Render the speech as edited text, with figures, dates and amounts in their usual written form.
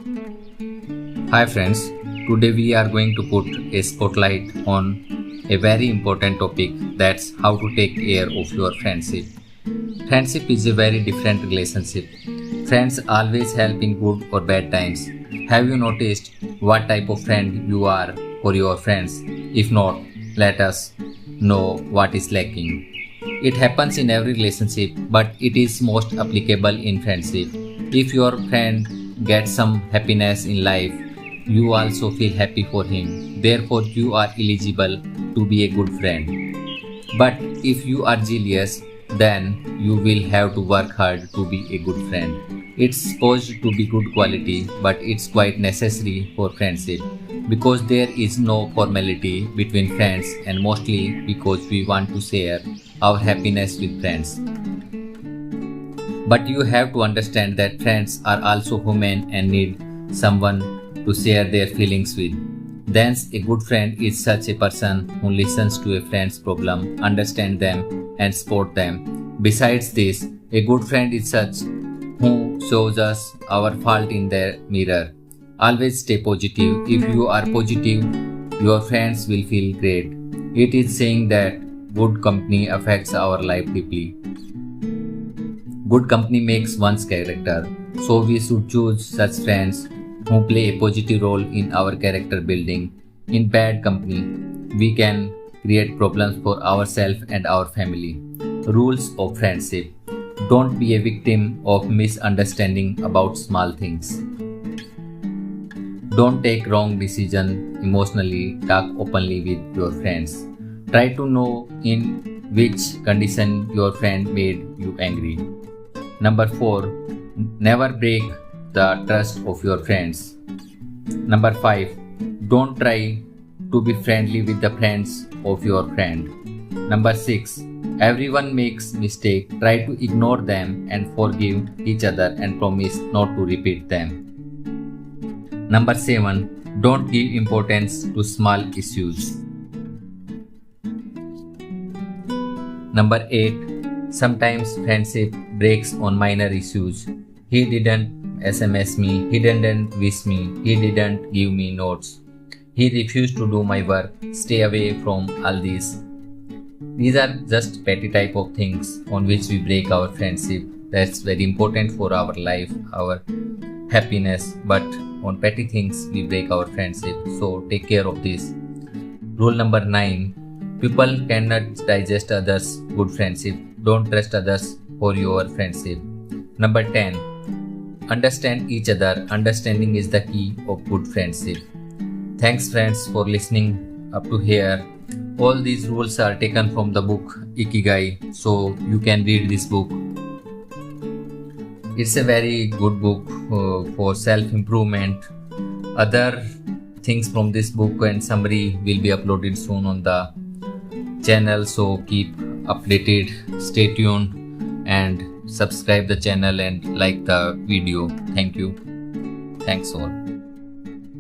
Hi friends, today we are going to put a spotlight on a very important topic, that's how to take care of your friendship. Friendship is a very different relationship. Friends always help in good or bad times. Have you noticed what type of friend you are for your friends? If not, let us know what is lacking. It happens in every relationship, but it is most applicable in friendship. If your friend gets some happiness in life, you also feel happy for him. Therefore, you are eligible to be a good friend. But if you are jealous, then you will have to work hard to be a good friend. It's supposed to be good quality, but it's quite necessary for friendship because there is no formality between friends and mostly because we want to share our happiness with friends. But you have to understand that friends are also human and need someone to share their feelings with. Thence, a good friend is such a person who listens to a friend's problem, understands them, and supports them. Besides this, a good friend is such who shows us our fault in the mirror. Always stay positive. If you are positive, your friends will feel great. It is saying that good company affects our life deeply. Good company makes one's character, so we should choose such friends who play a positive role in our character building. In bad company, we can create problems for ourselves and our family. Rules of friendship. Don't be a victim of misunderstanding about small things. Don't take wrong decision emotionally. Talk openly with your friends. Try to know in which condition your friend made you angry. Number 4. Never break the trust of your friends. Number 5. Don't try to be friendly with the friends of your friend. Number 6. Everyone makes mistakes. Try to ignore them and forgive each other and promise not to repeat them. Number 7. Don't give importance to small issues. Number 8. Sometimes friendship breaks on minor issues. He didn't SMS me, he didn't wish me, he didn't give me notes. He refused to do my work. Stay away from all these. These are just petty type of things on which we break our friendship. That's very important for our life, our happiness. But on petty things we break our friendship. So take care of this. Rule number 9. People cannot digest others' good friendship. Don't trust others for your friendship. Number 10. Understand each other. Understanding is the key of good friendship. Thanks friends for listening up to here. All these rules are taken from the book IKIGAI, so you can read this book. It's a very good book for self-improvement. Other things from this book and summary will be uploaded soon on the channel, so keep updated, stay tuned and subscribe the channel and like the video. Thank you. Thanks all.